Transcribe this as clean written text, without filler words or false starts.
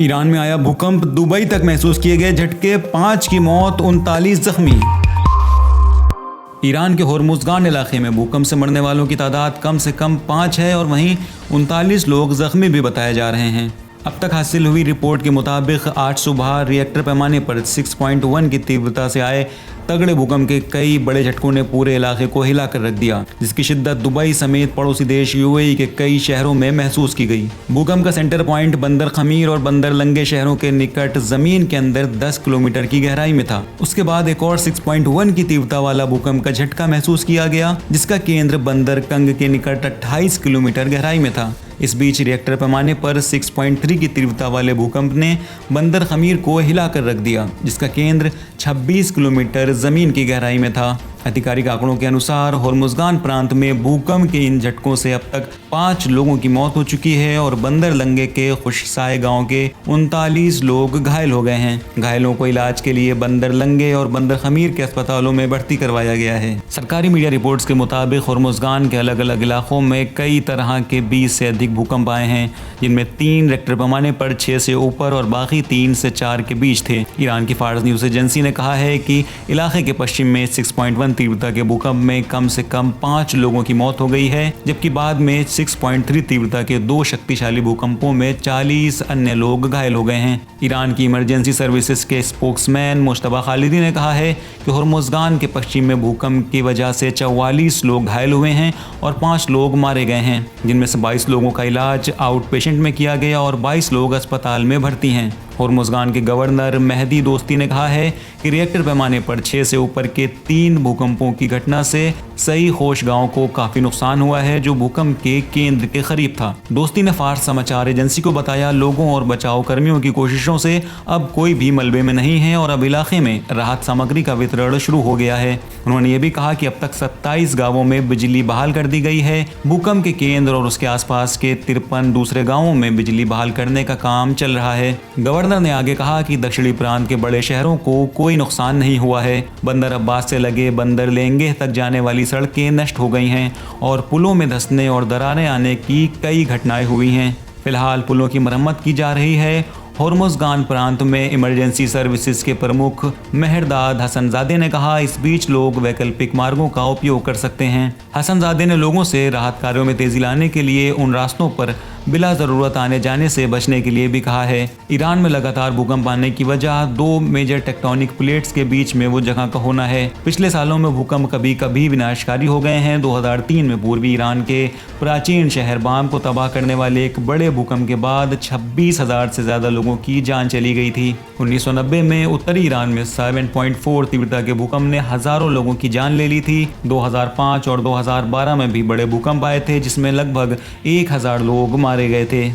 Iran में आया भूकंप, दुबई तक महसूस किए गए झटके, 5 की मौत, 39 जख्मी। ईरान के होर्मुज़गान इलाके में भूकंप से मरने वालों की तादाद कम से कम 5 है और वहीं 39 लोग जख्मी भी बताए जा रहे हैं। अब तक हासिल हुई रिपोर्ट के मुताबिक आज सुबह रिएक्टर पैमाने पर 6.1 की तीव्रता से आए तगड़े भूकंप के कई बड़े झटकों ने पूरे इलाके को हिला कर रख दिया, जिसकी शिद्दत दुबई समेत पड़ोसी देश यूएई के कई शहरों में महसूस की गई। भूकंप का सेंटर पॉइंट बंदर खमीर और बंदर लंगे शहरों के निकट जमीन के अंदर 10 किलोमीटर की गहराई में था। उसके बाद एक और 6.1 की तीव्रता वाला भूकंप का झटका महसूस किया गया, जिसका केंद्र बंदर कंग के निकट 28 किलोमीटर गहराई में था। इस बीच रिएक्टर पैमाने पर 6.3 की तीव्रता वाले भूकंप ने बंदर खमीर को हिला कर रख दिया, जिसका केंद्र 26 किलोमीटर जमीन की गहराई में था। आधिकारिक आंकड़ों के अनुसार होर्मुज़गान प्रांत में भूकंप के इन झटकों से अब तक 5 लोगों की मौत हो चुकी है और बंदर लंगे के खुशसाए गांव के 39 लोग घायल हो गए हैं। घायलों को इलाज के लिए बंदर लंगे और बंदर खमीर के अस्पतालों में भर्ती करवाया गया है। सरकारी मीडिया रिपोर्ट्स के मुताबिक होर्मुज़गान के अलग अलग इलाकों में कई तरह के 20 से अधिक भूकंप आए हैं, जिनमें 3 रिक्टर पैमाने पर 6 से ऊपर और बाकी 3 से 4 के बीच थे। ईरान की फार्स न्यूज़ एजेंसी ने कहा है कि इलाके के पश्चिम में 6.1 तीव्रता के भूकंप में कम से कम 5 लोगों की मौत हो गई है, जबकि बाद में 6.3 तीव्रता के 2 शक्तिशाली भूकंपों में 40 अन्य लोग घायल हो गए हैं। ईरान की इमरजेंसी सर्विसेज के स्पोक्समैन मुश्तबा खालिदी ने कहा है कि होर्मुज़गान के पश्चिम में भूकंप की वजह से 44 लोग घायल हुए हैं और 5 लोग मारे गए हैं, जिनमें से 22 लोगों का इलाज आउट पेशेंट में किया गया और 22 लोग अस्पताल में भर्ती हैं। होर्मुज़गान के गवर्नर मेहदी दोस्ती ने कहा है कि रिएक्टर पैमाने पर 6 से ऊपर के 3 भूकंपों की घटना से सही होश गांव को काफ़ी नुकसान हुआ है, जो भूकंप के केंद्र के करीब था। दोस्ती ने फार्स समाचार एजेंसी को बताया, लोगों और बचाव कर्मियों की कोशिशों से अब कोई भी मलबे में नहीं है और अब इलाके में राहत सामग्री का वितरण शुरू हो गया है। उन्होंने ये भी कहा कि अब तक 27 गाँवों में बिजली बहाल कर दी गई है। भूकंप के केंद्र और उसके आसपास के 53 दूसरे गाँवों में बिजली बहाल करने का काम चल रहा है। गवर्नर ने आगे कहा कि दक्षिणी प्रांत के बड़े शहरों को कोई नुकसान नहीं हुआ है। बंदर अब्बास से लगे बंदर लेंगे तक जाने वाली सड़कें नष्ट हो गई हैं और पुलों में धंसने और दरारें आने की कई घटनाएं हुई हैं। फिलहाल पुलों की मरम्मत की जा रही है। होर्मुज़गान प्रांत में इमरजेंसी सर्विसेज के प्रमुख मेहरदाद हसनजादे ने कहा, इस बीच लोग वैकल्पिक मार्गों का उपयोग कर सकते हैं। हसनजादे ने लोगों से राहत कार्यों में तेजी लाने के लिए उन रास्तों पर बिला ज़रूरत आने जाने से बचने के लिए भी कहा है। ईरान में लगातार भूकंप आने की वजह 2 मेजर टेक्टोनिक प्लेट्स के बीच में वो जगह का होना है। पिछले सालों में भूकंप कभी कभी विनाशकारी हो गए हैं। 2003 में पूर्वी ईरान के प्राचीन शहर बाम को तबाह करने वाले एक बड़े भूकंप के बाद 26,000 से ज़्यादा लोगों की जान चली गई थी। 1990 में उत्तरी ईरान में 7.4 तीव्रता के भूकंप ने हज़ारों लोगों की जान ले ली थी। 2005 और 2012 में भी बड़े भूकंप आए थे, जिसमें लगभग 1,000 लोग मारे गए थे।